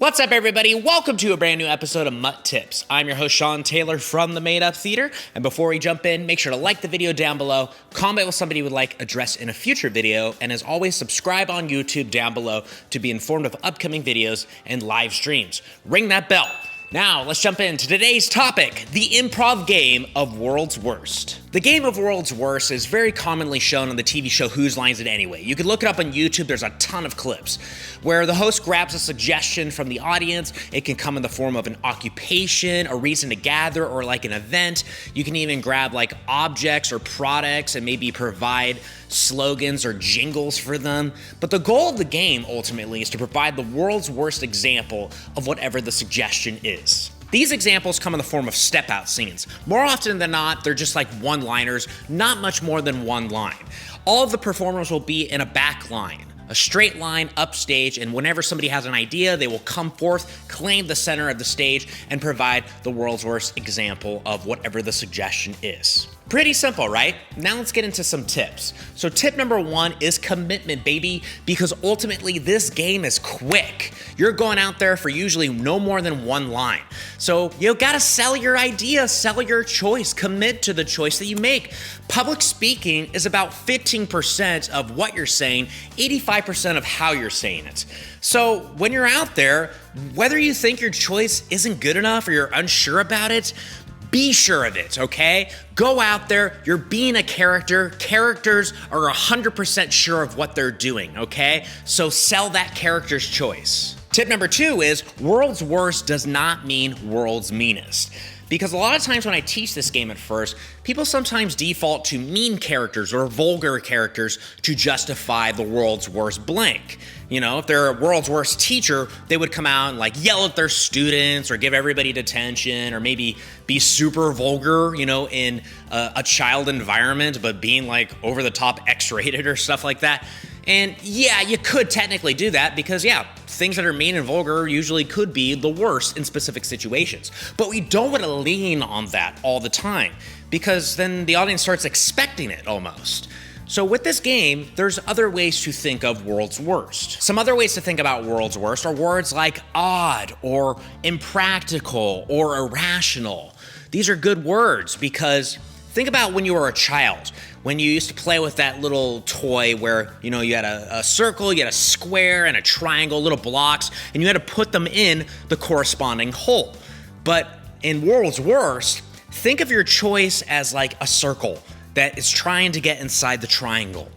What's up, everybody? Welcome to a brand new episode of MUT Tips. I'm your host, Sean Taylor from the Made Up Theater. And before we jump in, make sure to like the video down below, comment what somebody would like addressed in a future video, and as always, subscribe on YouTube down below to be informed of upcoming videos and live streams. Ring that bell. Now, let's jump into today's topic, the improv game of World's Worst. The game of World's Worst is very commonly shown on the TV show Whose Lines It Anyway? You can look it up on YouTube, there's a ton of clips, where the host grabs a suggestion from the audience. It can come in the form of an occupation, a reason to gather, or like an event. You can even grab like objects or products and maybe provide slogans or jingles for them. But the goal of the game ultimately is to provide the world's worst example of whatever the suggestion is. These examples come in the form of step-out scenes. More often than not, they're just like one-liners, not much more than one line. All of the performers will be in a back line, a straight line upstage, and whenever somebody has an idea, they will come forth, claim the center of the stage, and provide the world's worst example of whatever the suggestion is. Pretty simple, right? Now let's get into some tips. So tip number one is commitment, baby, because ultimately this game is quick. You're going out there for usually no more than one line. So you gotta sell your idea, sell your choice, commit to the choice that you make. Public speaking is about 15% of what you're saying, 85% of how you're saying it. So when you're out there, whether you think your choice isn't good enough or you're unsure about it, be sure of it, okay? Go out there, you're being a character. Characters are 100% sure of what they're doing, okay? So sell that character's choice. Tip number two is world's worst does not mean world's meanest. Because a lot of times when I teach this game at first, people sometimes default to mean characters or vulgar characters to justify the world's worst blank. You know, if they're a world's worst teacher, they would come out and like yell at their students or give everybody detention or maybe be super vulgar, you know, in a child environment, but being like over the top X-rated or stuff like that. And yeah, you could technically do that because yeah, things that are mean and vulgar usually could be the worst in specific situations. But we don't want to lean on that all the time because then the audience starts expecting it almost. So with this game, there's other ways to think of world's worst. Some other ways to think about world's worst are words like odd or impractical or irrational. These are good words because think about when you were a child, when you used to play with that little toy where, you know, you had a circle, you had a square and a triangle, little blocks, and you had to put them in the corresponding hole. But in world's worst, think of your choice as like a circle that is trying to get inside the triangle.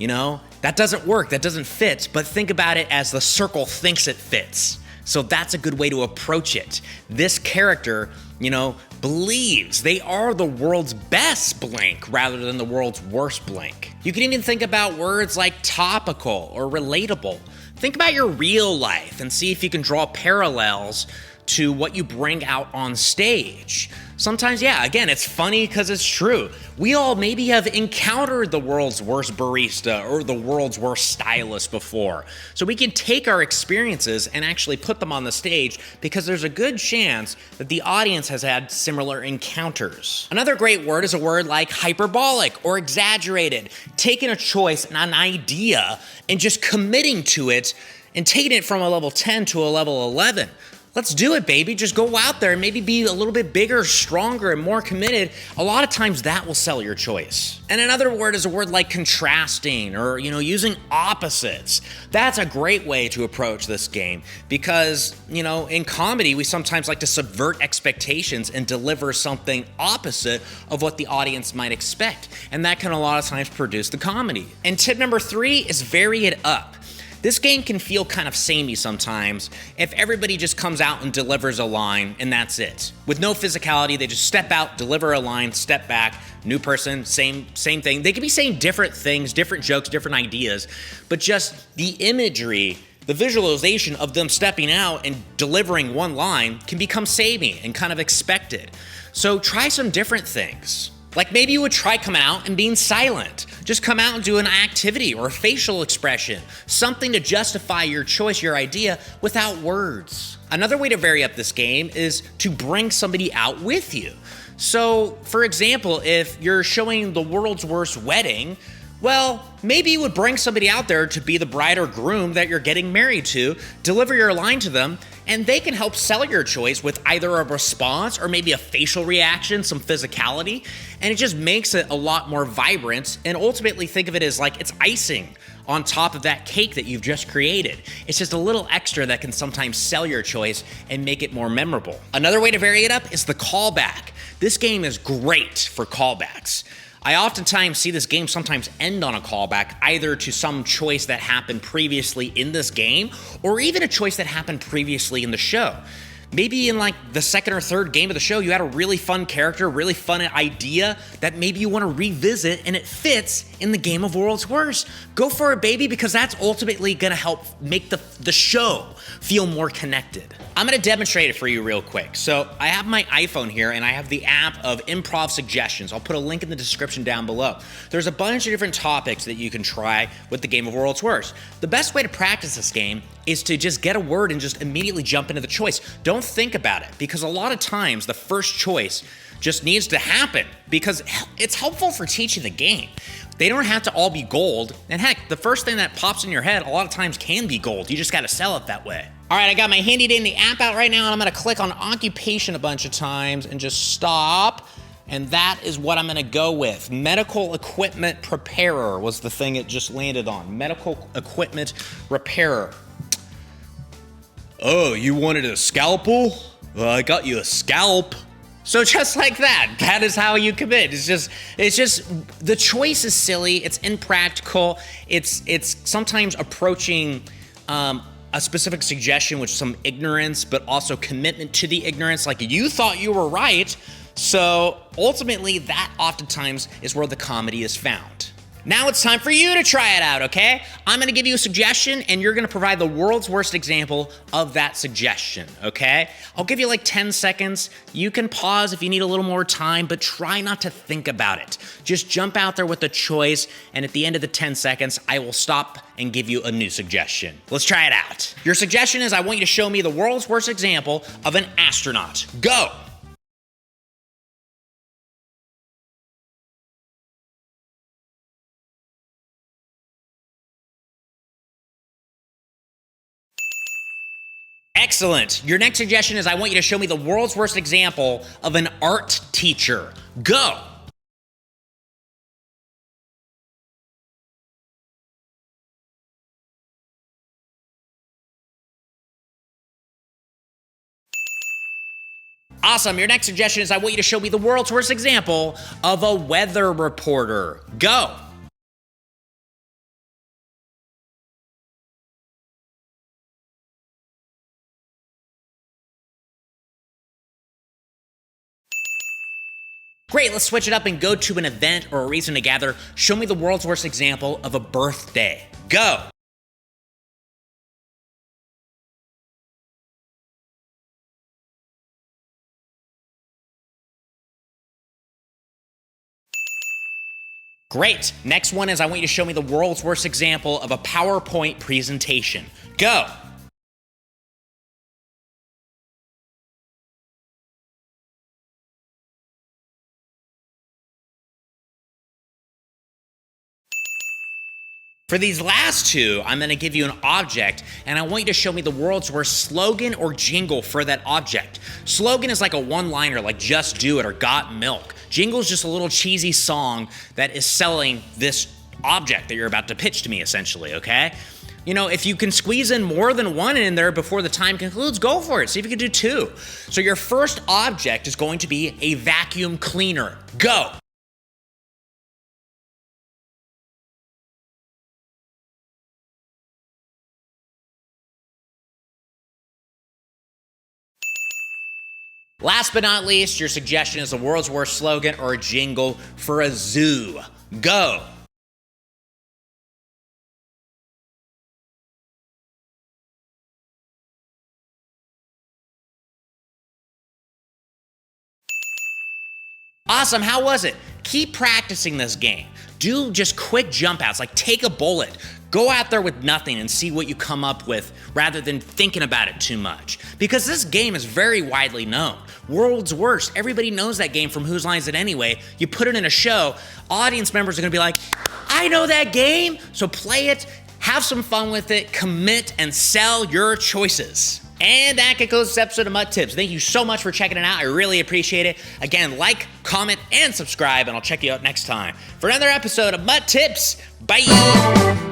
You know, that doesn't work, that doesn't fit, but think about it as the circle thinks it fits. So that's a good way to approach it. This character, you know, believes they are the world's best blank rather than the world's worst blank. You can even think about words like topical or relatable. Think about your real life and see if you can draw parallels to what you bring out on stage. Sometimes, yeah, again, it's funny because it's true. We all maybe have encountered the world's worst barista or the world's worst stylist before. So we can take our experiences and actually put them on the stage because there's a good chance that the audience has had similar encounters. Another great word is a word like hyperbolic or exaggerated. Taking a choice and an idea and just committing to it and taking it from a level 10 to a level 11. Let's do it, baby. Just go out there and maybe be a little bit bigger, stronger, and more committed. A lot of times that will sell your choice. And another word is a word like contrasting or, you know, using opposites. That's a great way to approach this game because, you know, in comedy, we sometimes like to subvert expectations and deliver something opposite of what the audience might expect. And that can a lot of times produce the comedy. And tip number three is vary it up. This game can feel kind of samey sometimes if everybody just comes out and delivers a line and that's it. With no physicality, they just step out, deliver a line, step back, new person, same thing. They could be saying different things, different jokes, different ideas, but just the imagery, the visualization of them stepping out and delivering one line can become samey and kind of expected. So try some different things. Like maybe you would try coming out and being silent. Just come out and do an activity or a facial expression, something to justify your choice, your idea, without words. Another way to vary up this game is to bring somebody out with you. So, for example, if you're showing the world's worst wedding, Well, maybe you would bring somebody out there to be the bride or groom that you're getting married to, deliver your line to them, and they can help sell your choice with either a response or maybe a facial reaction, some physicality, and it just makes it a lot more vibrant, and ultimately think of it as like it's icing on top of that cake that you've just created. It's just a little extra that can sometimes sell your choice and make it more memorable. Another way to vary it up is the callback. This game is great for callbacks. I oftentimes see this game sometimes end on a callback, either to some choice that happened previously in this game, or even a choice that happened previously in the show. Maybe in like the second or third game of the show, you had a really fun character, really fun idea that maybe you want to revisit, and it fits in the Game of World's Worst. Go for it, baby, because that's ultimately going to help make the show feel more connected. I'm going to demonstrate it for you real quick. So I have my iPhone here, and I have the app of Improv Suggestions. I'll put a link in the description down below. There's a bunch of different topics that you can try with the Game of World's Worst. The best way to practice this game is to just get a word and just immediately jump into the choice. Don't think about it, because a lot of times the first choice just needs to happen because it's helpful for teaching the game. They don't have to all be gold, and heck, the first thing that pops in your head a lot of times can be gold. You just got to sell it that way. All right, I got my handy dandy app out right now, and I'm gonna click on occupation a bunch of times and just stop, and that is what I'm gonna go with. Medical equipment preparer was the thing it just landed on. Medical equipment repairer. Oh, you wanted a scalpel? Well, I got you a scalp. So just like that is how you commit. It's just, the choice is silly, it's impractical, it's sometimes approaching a specific suggestion with some ignorance, but also commitment to the ignorance, like you thought you were right. So ultimately, that oftentimes is where the comedy is found. Now it's time for you to try it out, okay? I'm gonna give you a suggestion, and you're gonna provide the world's worst example of that suggestion, okay? I'll give you like 10 seconds. You can pause if you need a little more time, but try not to think about it. Just jump out there with a choice, and at the end of the 10 seconds, I will stop and give you a new suggestion. Let's try it out. Your suggestion is I want you to show me the world's worst example of an astronaut. Go! Excellent. Your next suggestion is I want you to show me the world's worst example of an art teacher. Go. Awesome. Your next suggestion is I want you to show me the world's worst example of a weather reporter. Go. Great, let's switch it up and go to an event or a reason to gather. Show me the world's worst example of a birthday. Go. Great, next one is I want you to show me the world's worst example of a PowerPoint presentation. Go. For these last two, I'm gonna give you an object, and I want you to show me the world's worst slogan or jingle for that object. Slogan is like a one-liner, like just do it or got milk. Jingle is just a little cheesy song that is selling this object that you're about to pitch to me, essentially, okay? You know, if you can squeeze in more than one in there before the time concludes, go for it. See if you can do two. So your first object is going to be a vacuum cleaner. Go. Last but not least, your suggestion is the world's worst slogan or a jingle for a zoo. Go. Awesome, how was it? Keep practicing this game. Do just quick jump outs, like take a bullet. Go out there with nothing and see what you come up with rather than thinking about it too much. Because this game is very widely known. World's Worst, everybody knows that game from Whose Line Is It Anyway? You put it in a show, audience members are gonna be like, I know that game, so play it, have some fun with it, commit, and sell your choices. And that concludes this episode of MUT Tips. Thank you so much for checking it out. I really appreciate it. Again, like, comment, and subscribe, and I'll check you out next time for another episode of MUT Tips. Bye.